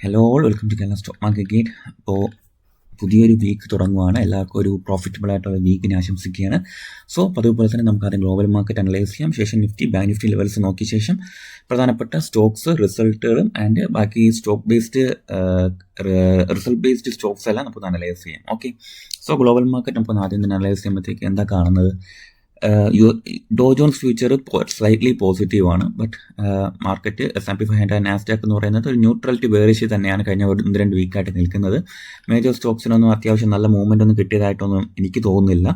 Hello welcome to Kerala stock market gate. അപ്പോൾ പുതിയൊരു week തുടങ്ങുകയാണ്. എല്ലാവർക്കും ഒരു പ്രോഫിറ്റബിൾ ആയിട്ടുള്ള വീക്കിനെ ആശംസിക്കുകയാണ്. സോ അതുപോലെ തന്നെ നമുക്കറിയാം ഗ്ലോബൽ മാർക്കറ്റ് അനലൈസ് ചെയ്യാം. ശേഷം നിഫ്റ്റി ബാങ്ക് നിഫ്റ്റി ലെവൽസ് നോക്കിയ ശേഷം പ്രധാനപ്പെട്ട സ്റ്റോക്സ് റിസൾട്ടുകളും ആൻഡ് ബാക്കി റിസൾട്ട് ബേസ്ഡ് സ്റ്റോക്സ് എല്ലാം നമുക്ക് അനലൈസ് ചെയ്യാം. ഓക്കെ, സോ ഗ്ലോബൽ മാർക്കറ്റ് നമുക്ക് ആദ്യം തന്നെ അനലൈസ് ചെയ്യുമ്പോഴത്തേക്ക് എന്താ കാണുന്നത്? ഡോ ജോൺസ് ഫ്യൂച്ചർ സ്ലൈറ്റ്ലി പോസിറ്റീവ് ആണ്. ബട്ട് മാർക്കറ്റ് S&P 500 നാസ്ഡാക്ക് എന്ന് പറയുന്നത് ഒരു ന്യൂട്രൽ ടു ബെയറിഷ് തന്നെയാണ് കഴിഞ്ഞ 1-2 വീക്കായിട്ട് നിൽക്കുന്നത്. മേജർ സ്റ്റോക്സിനൊന്നും അത്യാവശ്യം നല്ല മൂവ്മെൻ്റ് ഒന്നും കിട്ടിയതായിട്ടൊന്നും എനിക്ക് തോന്നുന്നില്ല.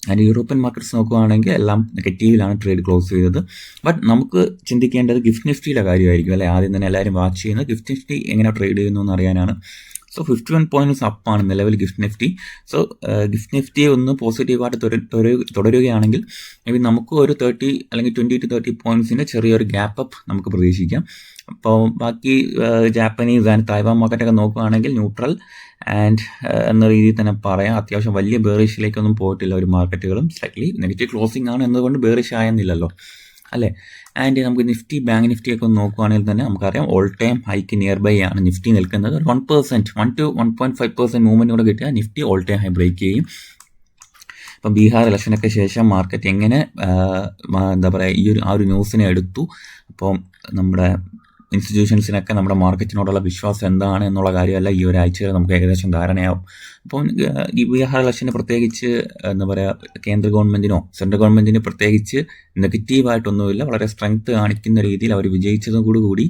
ആൻഡ് യൂറോപ്യൻ മാർക്കറ്റ്സ് നോക്കുകയാണെങ്കിൽ എല്ലാം നെഗറ്റീവിലാണ് ട്രേഡ് ക്ലോസ് ചെയ്തത്. ബട്ട് നമുക്ക് ചിന്തിക്കേണ്ടത് ഗിഫ്റ്റ് നിഫ്റ്റിയുടെ കാര്യമായിരിക്കും അല്ലേ. ആദ്യം തന്നെ എല്ലാവരും വാച്ച് ചെയ്യുന്നത് ഗിഫ്റ്റ് നിഫ്റ്റി എങ്ങനെ ട്രേഡ് ചെയ്യുന്നു എന്ന് അറിയാനാണ്. സോ 51 പോയിന്റ്സ് അപ്പാണ് നിലവിൽ gift Nifty. So gift Nifty ഒന്ന് പോസിറ്റീവായിട്ട് തുടരുകയാണെങ്കിൽ മേ ബി നമുക്ക് ഒരു 30 അല്ലെങ്കിൽ 20 to 30 പോയിന്റ്സിൻ്റെ ചെറിയൊരു ഗ്യാപ്പ് അപ്പ് നമുക്ക് പ്രതീക്ഷിക്കാം. അപ്പോൾ ബാക്കി ജാപ്പനീസ് ആൻഡ് തായ്വാൻ മാർക്കറ്റൊക്കെ നോക്കുകയാണെങ്കിൽ ന്യൂട്രൽ ആൻഡ് എന്ന രീതിയിൽ തന്നെ പറയാം. അത്യാവശ്യം വലിയ ബേറിഷിലേക്കൊന്നും പോയിട്ടില്ല ഒരു മാർക്കറ്റുകളും. സ്ലൈറ്റ്ലി നെഗറ്റീവ് ക്ലോസിംഗ് ആണ് എന്നതുകൊണ്ട് ബേറിഷ് ആയെന്നില്ലല്ലോ അല്ലേ. ആൻഡ് നമുക്ക് നിഫ്റ്റി ബാങ്ക് നിഫ്റ്റിയൊക്കെ ഒന്ന് നോക്കുകയാണെങ്കിൽ തന്നെ നമുക്കറിയാം ഓൾ ടൈം ഹൈക്ക് നിയർ ബൈ ആണ് നിഫ്റ്റി നിൽക്കുന്നത്. ഒരു 1%, 1 to 1.5% മൂവ്മെൻറ്റ് കൂടെ കിട്ടിയാൽ Nifty all time high break ചെയ്യും. ഇപ്പം ബീഹാർ ഇലക്ഷനൊക്കെ ശേഷം മാർക്കറ്റ് എങ്ങനെ എന്താ പറയുക ആ ഒരു ന്യൂസിനെ എടുത്തു. അപ്പം നമ്മുടെ ഇൻസ്റ്റിറ്റ്യൂഷൻസിനൊക്കെ നമ്മുടെ മാർക്കറ്റിനോടുള്ള വിശ്വാസം എന്താണ് എന്നുള്ള കാര്യമല്ല ഈ ഒരാഴ്ചയിൽ നമുക്ക് ഏകദേശം ധാരണയാവും. അപ്പം ഈ ബീഹാർ ഇലക്ഷന് പ്രത്യേകിച്ച് എന്താ പറയുക കേന്ദ്ര ഗവൺമെൻറ്റിനോ സെൻട്രൽ ഗവൺമെൻറ്റിന് പ്രത്യേകിച്ച് നെഗറ്റീവായിട്ടൊന്നുമില്ല. വളരെ സ്ട്രെങ്ത് കാണിക്കുന്ന രീതിയിൽ അവർ വിജയിച്ചതും കൂടി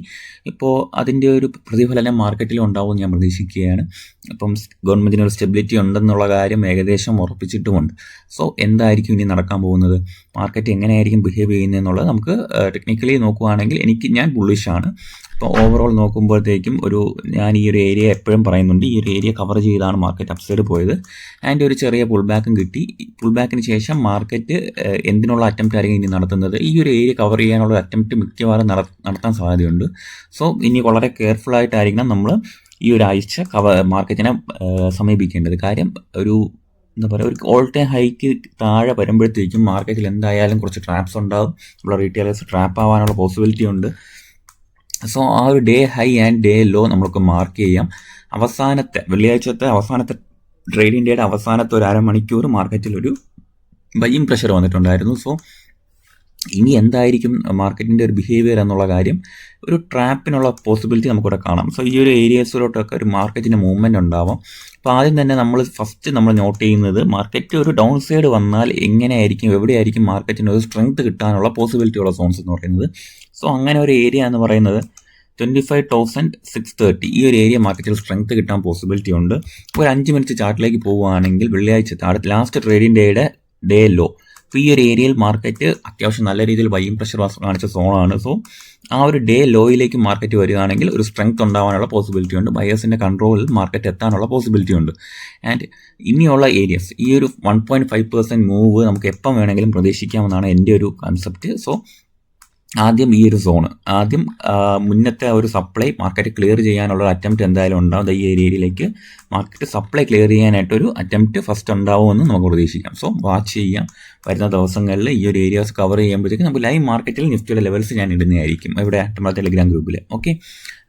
ഇപ്പോൾ അതിൻ്റെ ഒരു പ്രതിഫലനം മാർക്കറ്റിലും ഉണ്ടാവും ഞാൻ പ്രതീക്ഷിക്കുകയാണ്. അപ്പം ഗവൺമെൻറ്റിന് ഒരു സ്റ്റെബിലിറ്റി ഉണ്ടെന്നുള്ള കാര്യം ഏകദേശം ഉറപ്പിച്ചിട്ടുമുണ്ട്. സോ എന്തായിരിക്കും ഇനി നടക്കാൻ പോകുന്നത്, മാർക്കറ്റ് എങ്ങനെയായിരിക്കും ബിഹേവ് ചെയ്യുന്നതെന്നുള്ളത് നമുക്ക് ടെക്നിക്കലി നോക്കുകയാണെങ്കിൽ ഞാൻ ബുള്ളിഷാണ്. ഇപ്പോൾ ഓവറോൾ നോക്കുമ്പോഴത്തേക്കും ഞാൻ ഈ ഒരു ഏരിയ എപ്പോഴും പറയുന്നുണ്ട്, ഈ ഒരു ഏരിയ കവർ ചെയ്താണ് മാർക്കറ്റ് അപ്സൈഡ് പോയത്. ആൻഡ് ഒരു ചെറിയ പുൾ ബാക്കും കിട്ടി. പുൾ ബാക്കിന് ശേഷം മാർക്കറ്റ് എന്തിനുള്ള അറ്റംപ്റ്റ് ആയിരിക്കും ഇനി നടത്തുന്നത്? ഈ ഒരു ഏരിയ കവർ ചെയ്യാനുള്ള അറ്റംപ്റ്റ് മിക്കവാറും നടത്താൻ സാധ്യതയുണ്ട്. സോ ഇനി വളരെ കെയർഫുൾ ആയിട്ടായിരിക്കണം നമ്മൾ ഈ ഒരു ആഴ്ച മാർക്കറ്റിനെ സമീപിക്കേണ്ടത്. കാര്യം എന്താ പറയുക, ഒരു ഓൾ ടൈം ഹൈക്ക് താഴെ വരുമ്പോഴത്തേക്കും മാർക്കറ്റിൽ എന്തായാലും കുറച്ച് ട്രാപ്സ് ഉണ്ടാകും. ഉള്ള റീറ്റെയിലേഴ്സ് ട്രാപ്പ് ആവാനുള്ള പോസിബിലിറ്റി ഉണ്ട്. സോ ആ ഒരു day high and day low നമുക്ക് മാർക്ക് ചെയ്യാം. വെള്ളിയാഴ്ചത്തെ അവസാനത്തെ ട്രേഡിംഗ് ഡേയുടെ അവസാനത്തെ ഒരു അരമണിക്കൂർ മാർക്കറ്റിൽ ഒരു ബൈയിങ് പ്രഷർ വന്നിട്ടുണ്ടായിരുന്നു. സോ ഇനി എന്തായിരിക്കും മാർക്കറ്റിൻ്റെ ഒരു ബിഹേവിയർ എന്നുള്ള കാര്യം, ഒരു ട്രാപ്പിനുള്ള പോസിബിലിറ്റി നമുക്കിവിടെ കാണാം. സോ ഈ ഒരു ഏരിയസിലോട്ടൊക്കെ ഒരു മാർക്കറ്റിൻ്റെ മൂവ്മെൻറ്റ് ഉണ്ടാവാം. അപ്പോൾ ആദ്യം തന്നെ നമ്മൾ നോട്ട് ചെയ്യുന്നത് മാർക്കറ്റ് ഒരു ഡൗൺ സൈഡ് വന്നാൽ എവിടെയായിരിക്കും മാർക്കറ്റിന് ഒരു സ്ട്രെങ്ത് കിട്ടാനുള്ള പോസിബിലിറ്റി ഉള്ള സോൺസ് എന്ന് പറയുന്നത്. സോ അങ്ങനെ ഒരു ഏരിയ എന്ന് പറയുന്നത് 25,630 ഈ ഒരു ഏരിയ മാർക്കറ്റിൽ സ്ട്രെങ്ത് കിട്ടാൻ പോസിബിലിറ്റി ഉണ്ട്. ഒരു 5 മിനിറ്റ് ചാർട്ടിലേക്ക് പോവുകയാണെങ്കിൽ വെള്ളിയാഴ്ചത്തെ ലാസ്റ്റ് ട്രേഡിംഗ് ഡേയുടെ ഡേ ലോ, അപ്പോൾ ഈ ഒരു ഏരിയയിൽ മാർക്കറ്റ് അത്യാവശ്യം നല്ല രീതിയിൽ ബൈയിങ് പ്രഷർ കാണിച്ച സോണാണ്. സോ ആ ഒരു ഡേ ലോയിലേക്ക് മാർക്കറ്റ് വരികയാണെങ്കിൽ ഒരു സ്ട്രെങ്ത് ഉണ്ടാവാനുള്ള പോസിബിലിറ്റി ഉണ്ട്. ബയേഴ്സിൻ്റെ കൺട്രോളിൽ മാർക്കറ്റ് എത്താനുള്ള പോസിബിലിറ്റി ഉണ്ട്. ആൻഡ് ഇനിയുള്ള ഏരിയസ് ഈ ഒരു 1.5% മൂവ് നമുക്ക് എപ്പം വേണമെങ്കിലും പ്രതീക്ഷിക്കാമെന്നാണ് എൻ്റെ ഒരു കൺസെപ്റ്റ്. സോ ആദ്യം ഈ ഒരു മുന്നത്തെ ഒരു സപ്ലൈ മാർക്കറ്റ് ക്ലിയർ ചെയ്യാനുള്ള ഒരു അറ്റംപ്റ്റ് എന്തായാലും ഉണ്ടാവും. ഈ ഏരിയയിലേക്ക് മാർക്കറ്റ് സപ്ലൈ ക്ലിയർ ചെയ്യാനായിട്ടൊരു അറ്റംപ്റ്റ് ഫസ്റ്റ് ഉണ്ടാവുമെന്ന് നമുക്ക് പ്രതീക്ഷിക്കാം. സോ വാച്ച് ചെയ്യാം. വരുന്ന ദിവസങ്ങളിൽ ഈ ഒരു ഏരിയാസ് കവർ ചെയ്യുമ്പോഴത്തേക്കും നമുക്ക് ലൈവ് മാർക്കറ്റിൽ നിഫ്റ്റിയുടെ ലെവൽസ് ഞാൻ ഇടുന്നതായിരിക്കും ഇവിടെ നമ്മുടെ ടെലിഗ്രാം ഗ്രൂപ്പിൽ. ഓക്കെ,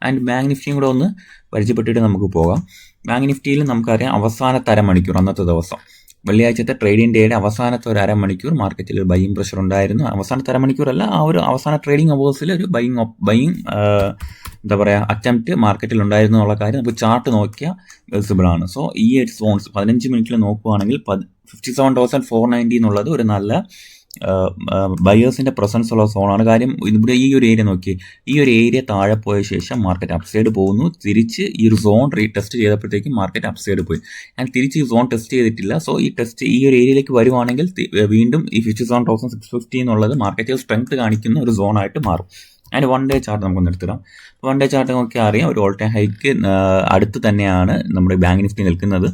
ആൻഡ് ബാങ്ക് നിഫ്റ്റിയും കൂടെ ഒന്ന് പരിചയപ്പെട്ടിട്ട് നമുക്ക് പോകാം. ബാങ്ക് നിഫ്റ്റിയിൽ നമുക്കറിയാം അവസാനത്തെ അരമണിക്കൂർ അന്നത്തെ ദിവസം വെള്ളിയാഴ്ചത്തെ ട്രേഡിംഗ് ഡേയുടെ അവസാനത്തെ ഒരു അരമണിക്കൂർ മാർക്കറ്റിൽ ഒരു ബൈയിങ് പ്രഷർ ഉണ്ടായിരുന്നു. അവസാനത്തെ അരമണിക്കൂറല്ല, ആ ഒരു അവസാന ട്രേഡിംഗ് അവേഴ്സിൽ ഒരു ബൈയിങ് എന്താ പറയുക അറ്റംപ്റ്റ് മാർക്കറ്റിൽ ഉണ്ടായിരുന്നു എന്നുള്ള കാര്യം നമുക്ക് ചാർട്ട് നോക്കിയാൽ വിസിബിൾ ആണ്. സോ ഈ ഒരു സോൺസ് 15 മിനിറ്റിൽ നോക്കുകയാണെങ്കിൽ 57,490 എന്നുള്ളത് ഒരു നല്ല ബയേഴ്സിൻ്റെ പ്രസൻസ് ഉള്ള സോണാണ്. കാര്യം ഇവിടെ ഈ ഒരു ഏരിയ നോക്കി, ഈ ഒരു ഏരിയ താഴെ പോയ ശേഷം മാർക്കറ്റ് അപ്സൈഡ് പോകുന്നു. തിരിച്ച് ഈ ഒരു സോൺ ടെസ്റ്റ് ചെയ്തപ്പോഴത്തേക്കും മാർക്കറ്റ് അപ്സൈഡ് പോയി. ഞാൻ തിരിച്ച് ഈ സോൺ ടെസ്റ്റ് ചെയ്തിട്ടില്ല. സോ ഈ ഒരു ഏരിയയിലേക്ക് വരുവാണെങ്കിൽ വീണ്ടും ഈ 57,650 എന്നുള്ളത് മാർക്കറ്റിൽ സ്ട്രെങ്ത് കാണിക്കുന്ന ഒരു സോണായിട്ട് മാറും. അതിന് 1 ഡേ ചാർട്ട് നമുക്കൊന്ന് എടുത്തിടാം. 1 ഡേ ചാർട്ട് നോക്കിയാൽ അറിയാം ഒരു ഓൾ ടൈം ഹൈക്ക് അടുത്ത് തന്നെയാണ് നമ്മുടെ ബാങ്ക് നിഫ്റ്റി നിൽക്കുന്നത്.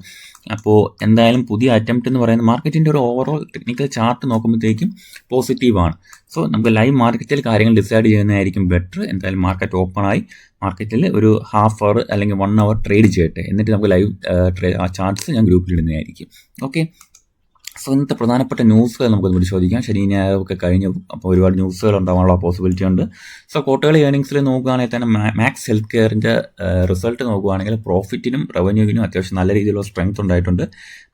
അപ്പോൾ എന്തായാലും പുതിയ അറ്റംപ്റ്റ് എന്ന് പറയുന്നത് മാർക്കറ്റിൻ്റെ ഒരു ഓവറോൾ ടെക്നിക്കൽ ചാർട്ട് നോക്കുമ്പോഴത്തേക്കും പോസിറ്റീവാണ്. സോ നമുക്ക് ലൈവ് മാർക്കറ്റിൽ കാര്യങ്ങൾ ഡിസൈഡ് ചെയ്യുന്നതായിരിക്കും ബെറ്റർ. എന്തായാലും മാർക്കറ്റ് ഓപ്പണായി മാർക്കറ്റിൽ ഒരു ഹാഫ് അവർ അല്ലെങ്കിൽ 1 അവർ ട്രേഡ് ചെയ്യട്ടെ, എന്നിട്ട് നമുക്ക് ലൈവ് ചാർട്ട്സ് ഞാൻ ഗ്രൂപ്പിൽ ഇടുന്നതായിരിക്കും. ഓക്കെ, സോ ഇന്നത്തെ പ്രധാനപ്പെട്ട ന്യൂസുകൾ നമുക്ക് പരിശോധിക്കാം. ശനി ഞായറൊക്കെ കഴിഞ്ഞു, അപ്പോൾ ഒരുപാട് ന്യൂസുകൾ ഉണ്ടാവാനുള്ള പോസിബിലിറ്റി ഉണ്ട്. സോ ക്വാർട്ടർലി ഏർണിംഗ്സിൽ നോക്കുകയാണെങ്കിൽ തന്നെ മാക്സ് ഹെൽത്ത് കെയറിൻ്റെ റിസൾട്ട് നോക്കുകയാണെങ്കിൽ പ്രോഫിറ്റിനും റവന്യൂവിനും അത്യാവശ്യം നല്ല രീതിയിലുള്ള സ്ട്രെങ്ത് ഉണ്ടായിട്ടുണ്ട്.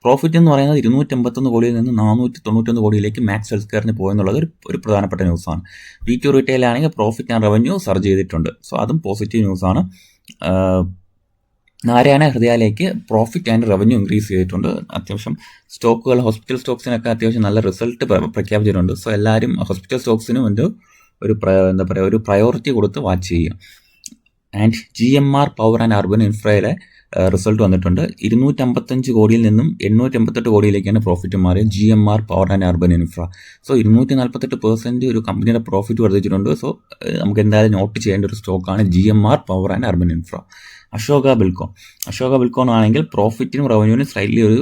പ്രോഫിറ്റ് എന്ന് പറയുന്നത് 281 കോടിയിൽ നിന്ന് 491 കോടിയിലേക്ക് മാക്സ് ഹെൽത്ത് കെയറിന് പോയെന്നുള്ളത് ഒരു പ്രധാനപ്പെട്ട ന്യൂസാണ്. V2 റീറ്റെയിൽ ആണെങ്കിൽ പ്രോഫിറ്റ് ആൻഡ് റവന്യൂ സർജ് ചെയ്തിട്ടുണ്ട്. സോ അതും പോസിറ്റീവ് ന്യൂസാണ്. നാരായണ ഹൃദയാലേക്ക് പ്രോഫിറ്റ് ആൻഡ് റവന്യൂ ഇൻക്രീസ് ചെയ്തിട്ടുണ്ട്. അത്യാവശ്യം സ്റ്റോക്കുകൾ, ഹോസ്പിറ്റൽ സ്റ്റോക്സിനൊക്കെ അത്യാവശ്യം നല്ല റിസൾട്ട് പ്രഖ്യാപിച്ചിട്ടുണ്ട്. സോ എല്ലാവരും ഹോസ്പിറ്റൽ സ്റ്റോക്സിനും ഒരു പ്രയോറിറ്റി കൊടുത്ത് വാച്ച് ചെയ്യുക. And GMR power and urban ഇൻഫ്രയിലെ റിസൾട്ട് വന്നിട്ടുണ്ട്. 255 കോടിയിൽ നിന്നും 888 കോടിയിലേക്കാണ് പ്രോഫിറ്റ് മാറിയത് GMR power and urban infra. So 248% ഒരു കമ്പനിയുടെ പ്രോഫിറ്റ് വർദ്ധിച്ചിട്ടുണ്ട്. സോ നമുക്ക് എന്തായാലും നോട്ട് ചെയ്യേണ്ട ഒരു സ്റ്റോക്കാണ് GMR power and urban infra. Ashoka ബിൽക്കോൺ ആണെങ്കിൽ പ്രോഫിറ്റിനും റവന്യൂവിനും സ്ലൈറ്റ്ലി ഒരു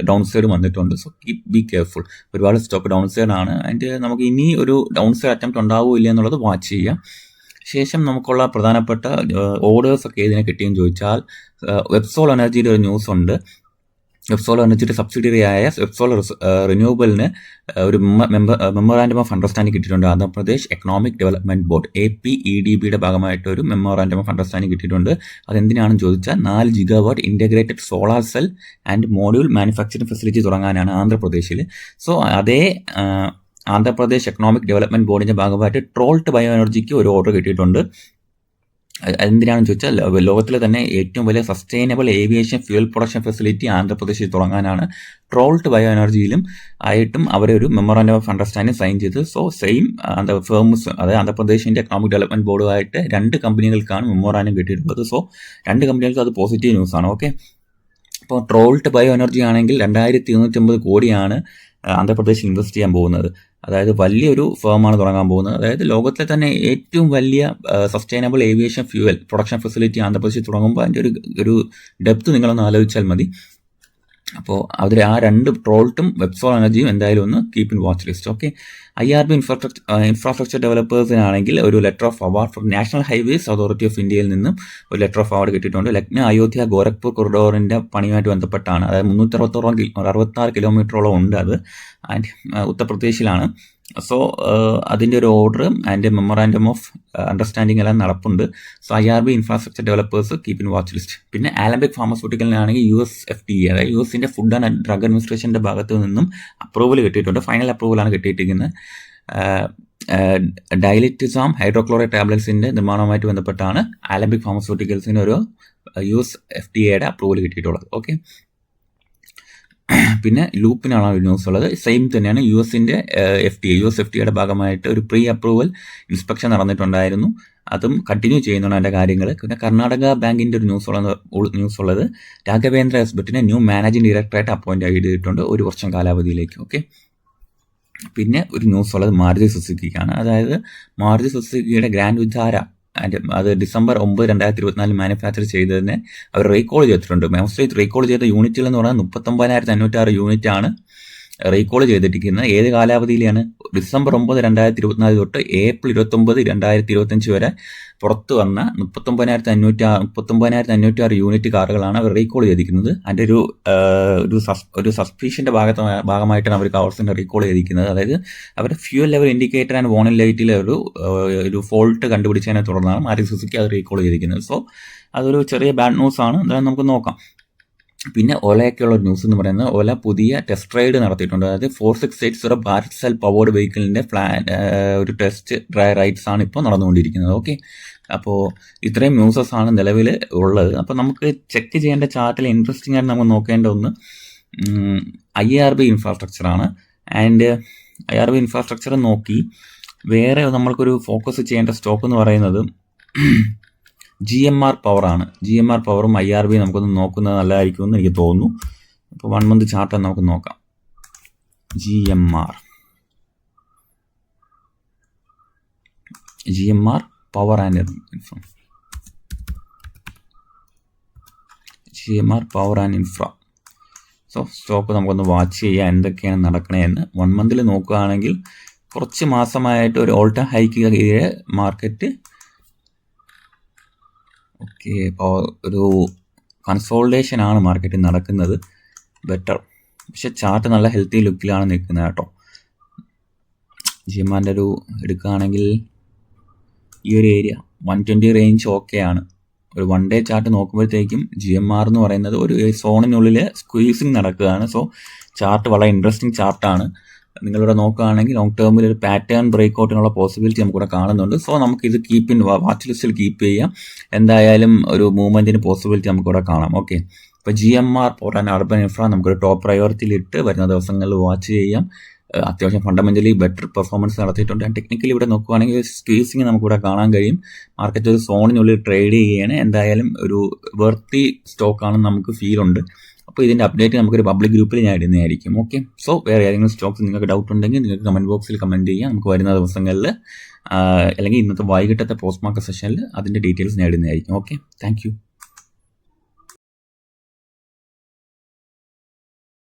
ഡൗൺ സൈഡ് വന്നിട്ടുണ്ട്. So be careful. ഒരുപാട് സ്റ്റോക്ക് ഡൗൺ സൈഡ് ആണ്. ആൻഡ് നമുക്ക് ഇനി ഒരു ഡൗൺ സൈഡ് അറ്റംപ്റ്റ് ഉണ്ടാവുമോ ഇല്ല എന്നുള്ളത് വാച്ച് ചെയ്യാം. ശേഷം നമുക്കുള്ള പ്രധാനപ്പെട്ട ഓർഡേഴ്സ് ഒക്കെ ഏതിനെ കിട്ടിയെന്ന് ചോദിച്ചാൽ വെബ്സോൾ എനർജിയുടെ ഒരു ന്യൂസ് ഉണ്ട്. വെബ്സോൾ എനർജിയുടെ സബ്സിഡിയറി ആയ വെബ്സോൾ റിന്യൂവബിളിന് ഒരു മെമ്മോറാൻഡം ഓഫ് അണ്ടർസ്റ്റാൻഡിംഗ് കിട്ടിയിട്ടുണ്ട്. ആന്ധ്രാപ്രദേശ് എക്കണോമിക് ഡെവലപ്മെന്റ് ബോർഡ് APEDBയുടെ ഭാഗമായിട്ട് ഒരു മെമ്മോറാൻഡം ഓഫ് അണ്ടർസ്റ്റാൻഡിംഗ് കിട്ടിയിട്ടുണ്ട്. അതെന്തിനാണെന്ന് ചോദിച്ചാൽ 4 GW integrated solar cell and module manufacturing facility തുടങ്ങാനാണ് ആന്ധ്രാപ്രദേശിൽ. സോ അതേ ആന്ധ്രാപ്രദേശ് എക്കണോമിക് ഡെവലപ്മെന്റ് ബോർഡിന്റെ ഭാഗമായിട്ട് ട്രോൾട്ട് ബയോ എനർജിക്ക് ഒരു ഓർഡർ കിട്ടിയിട്ടുണ്ട്. എന്തിനാണെന്ന് ചോദിച്ചാൽ ലോകത്തിലെ തന്നെ ഏറ്റവും വലിയ sustainable aviation fuel production facility ആന്ധ്രാപ്രദേശിൽ തുടങ്ങാനാണ് ട്രോൾട്ട് ബയോ എനർജിയിലും ആയിട്ടും അവരെ ഒരു മെമ്മോറാൻഡം ഓഫ് അണ്ടർസ്റ്റാൻഡിംഗ് സൈൻ ചെയ്ത്. സോ സെയിം ഫേംസ്, അതായത് ആന്ധ്രാപ്രദേശിന്റെ എക്കണോമിക് ഡെവലപ്മെന്റ് ബോർഡുമായിട്ട് 2 കമ്പനികൾക്കാണ് മെമ്മോറാൻഡം കിട്ടിയിട്ടുള്ളത്. സോ 2 കമ്പനികൾക്ക് അത് പോസിറ്റീവ് ന്യൂസാണ്. ഓക്കെ, അപ്പോൾ ട്രോൾട്ട് ബയോ എനർജി ആണെങ്കിൽ 2250 കോടിയാണ് ആന്ധ്രാപ്രദേശ് ഇൻവെസ്റ്റ് ചെയ്യാൻ പോകുന്നത്. അതായത് വലിയൊരു ഫേമാണ് തുടങ്ങാൻ പോകുന്നത്. അതായത് ലോകത്തിലെ തന്നെ ഏറ്റവും വലിയ sustainable aviation fuel production facility ആന്ധ്രാപ്രദേശിൽ തുടങ്ങുമ്പോൾ അതിൻ്റെ ഒരു ഡെപ്ത് നിങ്ങളൊന്ന് ആലോചിച്ചാൽ മതി. അപ്പോൾ അതിൽ ആ 2 ട്രോൾട്ടും വെബ്സോൾ എനർജിയും എന്തായാലും ഒന്ന് keep in watch list. Okay, IRB infrastructure ഡെവലപ്പേഴ്സിനാണെങ്കിൽ ഒരു letter of award from National Highways Authority of ഇന്ത്യയിൽ നിന്നും ഒരു ലെറ്റർ ഓഫ് അവാർഡ് കിട്ടിയിട്ടുണ്ട്. ലക്നൗ അയോധ്യ ഗോരഖ്പൂർ കൊറിഡോറിൻ്റെ പണിയുമായിട്ട് ബന്ധപ്പെട്ടാണ്. അതായത് 366 കിലോമീറ്ററോളം ഉണ്ട് അത്. ആൻഡ് ഉത്തർപ്രദേശിലാണ്. സോ അതിൻ്റെ ഒരു order and memorandum of understanding എല്ലാം നടപ്പുണ്ട്. So IRB infrastructure developers keep in watch list. പിന്നെ ആലംബിക് ഫാർമസ്യൂട്ടിക്കലിനാണെങ്കിൽ US FDA, അതായത് US ഫുഡ് ആൻഡ് ഡ്രഗ് അഡ്മിനിസ്ട്രേഷൻ്റെ ഭാഗത്തു നിന്നും അപ്രൂവൽ കിട്ടിയിട്ടുണ്ട്. ഫൈനൽ അപ്രൂവലാണ് കിട്ടിയിട്ടിരിക്കുന്നത്. ഡൈലിറ്റിസാം ഹൈഡ്രോക്ലോറൈഡ് ടാബ്ലറ്റ്സിൻ്റെ നിർമ്മാണവുമായിട്ട് ബന്ധപ്പെട്ടാണ് ആലംബിക് ഫാർമസ്യൂട്ടിക്കൽസിന് ഒരു US FDAയുടെ അപ്രൂവൽ കിട്ടിയിട്ടുള്ളത്. ഓക്കെ, പിന്നെ ലൂപ്പിനാണ് ഒരു ന്യൂസ് ഉള്ളത്. സെയിം തന്നെയാണ് US FDAയുടെ ഭാഗമായിട്ട് ഒരു പ്രീ അപ്രൂവൽ ഇൻസ്പെക്ഷൻ നടന്നിട്ടുണ്ടായിരുന്നു. അതും കണ്ടിന്യൂ ചെയ്യുന്നതാണ് അതിൻ്റെ കാര്യങ്ങൾ. പിന്നെ കർണാടക ബാങ്കിൻ്റെ ഒരു ന്യൂസ് ഉള്ളത് രാഘവേന്ദ്ര എസ് ഭട്ടിനെ ന്യൂ മാനേജിംഗ് ഡയറക്ടറായിട്ട് അപ്പോയിന്റ് ചെയ്തിട്ടുണ്ട് 1 വർഷം കാലാവധിയിലേക്ക്. ഓക്കെ, പിന്നെ ഒരു ന്യൂസ് ഉള്ളത് മാരുതി സുസുക്കിക്കാണ്. അതായത് മാരുതി സുസുക്കിയുടെ ഗ്രാൻഡ് വിചാര അത് December 9, 2024 മാനുഫാക്ചർ ചെയ്തതിനെ അവർ റീകോൾ ചെയ്തിട്ടുണ്ട്. മോസ്റ്റ്ലി റീകോൾ ചെയ്ത യൂണിറ്റുകൾ എന്ന് പറഞ്ഞാൽ 39,506 യൂണിറ്റ് ആണ് റീകോൾ ചെയ്തിരിക്കുന്നത്. ഏത് കാലാവധിയിലാണ്? December 9, 2024 തൊട്ട് April 29, 2025 വരെ പുറത്തു വന്ന 39,506 യൂണിറ്റ് കാറുകളാണ് അവർ റീകോൾ ചെയ്തിരിക്കുന്നത്. അതിൻ്റെ ഒരു സസ്പീഷൻ്റെ ഭാഗമായിട്ടാണ് അവർ കാർസിനെ റീകോൾ ചെയ്തിരിക്കുന്നത്. അതായത് അവർ fuel level indicator and warning ലൈറ്റിൽ ഒരു ഫോൾട്ട് കണ്ടുപിടിച്ചതിനെ തുടർന്നാണ് മാരുതി സുസുക്കി അത് റീകോൾ ചെയ്തിരിക്കുന്നത്. സോ അതൊരു ചെറിയ ബാഡ് ന്യൂസ് ആണ്. എന്തായാലും നമുക്ക് നോക്കാം. പിന്നെ ഓലയൊക്കെയുള്ള ന്യൂസ് എന്ന് പറയുന്നത് ഓല പുതിയ ടെസ്റ്റ് റൈഡ് നടത്തിയിട്ടുണ്ട്. അതായത് 4680 ഭാരത് സെൽ പവേർഡ് വെഹിക്കിളിൻ്റെ ഒരു ടെസ്റ്റ് റൈഡ്സ് ആണ് ഇപ്പോൾ നടന്നുകൊണ്ടിരിക്കുന്നത്. ഓക്കെ, അപ്പോൾ ഇത്രയും ന്യൂസസ് ആണ് നിലവിൽ ഉള്ളത്. അപ്പോൾ നമുക്ക് ചെക്ക് ചെയ്യേണ്ട ചാർട്ടിൽ ഇൻട്രസ്റ്റിംഗ് ആയിട്ട് നമുക്ക് നോക്കേണ്ട ഒന്ന് IRB ഇൻഫ്രാസ്ട്രക്ചറാണ്. ആൻഡ് IRB ഇൻഫ്രാസ്ട്രക്ചർ നോക്കി വേറെ നമ്മൾക്കൊരു ഫോക്കസ് ചെയ്യേണ്ട സ്റ്റോക്ക് എന്ന് പറയുന്നത് GMR പവറാണ്. GMR പവറും IRB നമുക്കൊന്ന് നോക്കുന്നത് നല്ലതായിരിക്കുമെന്ന് എനിക്ക് തോന്നുന്നു. അപ്പോൾ 1 month ചാർട്ട് നമുക്ക് നോക്കാം. GMR power and GMR power and infra. So stock നമുക്കൊന്ന് വാച്ച് ചെയ്യാം എന്തൊക്കെയാണ് നടക്കണതെന്ന്. 1 month നോക്കുകയാണെങ്കിൽ കുറച്ച് മാസമായിട്ട് ഒരു ഓൾ ടൈം ഹൈക്ക് കീഴെ മാർക്കറ്റ് ഇപ്പോൾ ഒരു കൺസോൾട്ടേഷൻ ആണ് മാർക്കറ്റിൽ നടക്കുന്നത്. ബെറ്റർ പക്ഷെ ചാർട്ട് നല്ല ഹെൽത്തി ലുക്കിലാണ് നിൽക്കുന്നത് കേട്ടോ. GMRൻ്റെ ഒരു എടുക്കുകയാണെങ്കിൽ ഈ ഒരു ഏരിയ 120 റേഞ്ച് ഓക്കെയാണ്. ഒരു 1 ഡേ ചാർട്ട് നോക്കുമ്പോഴത്തേക്കും GMR എന്ന് പറയുന്നത് ഒരു സോണിനുള്ളിൽ സ്ക്വീസിങ് നടക്കുകയാണ്. സോ ചാർട്ട് വളരെ ഇൻട്രസ്റ്റിംഗ് ചാർട്ടാണ്. നിങ്ങളിവിടെ നോക്കുകയാണെങ്കിൽ ലോങ് ടേമിൽ ഒരു പാറ്റേൺ ബ്രേക്ക് ഔട്ടിനുള്ള പോസിബിലിറ്റി നമുക്കിവിടെ കാണുന്നുണ്ട്. സോ നമുക്കിത് വാച്ച് ലിസ്റ്റിൽ കീപ്പ് ചെയ്യാം. എന്തായാലും ഒരു മൂവ്മെൻറ്റിന് പോസിബിലിറ്റി നമുക്കിവിടെ കാണാം. ഓക്കെ, ഇപ്പോൾ GMR port and urban infra നമുക്കൊരു ടോപ്പ് പ്രയോറിറ്റിയിൽ ഇട്ട് വരുന്ന ദിവസങ്ങളിൽ വാച്ച് ചെയ്യാം. അത്യാവശ്യം ഫണ്ടമെൻ്റലി ബെറ്റർ പെർഫോമൻസ് നടത്തിയിട്ടുണ്ട്. ടെക്നിക്കലി ഇവിടെ നോക്കുകയാണെങ്കിൽ സ്ക്വീസിങ് നമുക്കിവിടെ കാണാൻ കഴിയും. മാർക്കറ്റ് ഒരു സോണിനുള്ളിൽ ട്രേഡ് ചെയ്യുകയാണ്. എന്തായാലും ഒരു വെർത്തി സ്റ്റോക്കാണെന്ന് നമുക്ക് ഫീൽ ഉണ്ട്. അപ്പോൾ ഇതിൻ്റെ അപ്ഡേറ്റ് നമുക്കൊരു പബ്ലിക് ഗ്രൂപ്പിൽ ഞാൻ ഇടുന്നതായിരിക്കും. ഓക്കെ, സോ വേറെ ഏതെങ്കിലും സ്റ്റോക്സ് നിങ്ങൾക്ക് ഡൗട്ട് ഉണ്ടെങ്കിൽ നിങ്ങൾക്ക് കമൻറ്റ് ബോക്സിൽ കമൻറ്റ് ചെയ്യാം. നമുക്ക് വരുന്ന ദിവസങ്ങളിൽ അല്ലെങ്കിൽ ഇന്നത്തെ വൈകിട്ടത്തെ പോസ്റ്റ് മാർക്കറ്റ് സെഷനിൽ അതിൻ്റെ ഡീറ്റെയിൽസ് ഞാൻ ഇടുന്നതായിരിക്കും. Okay, thank you.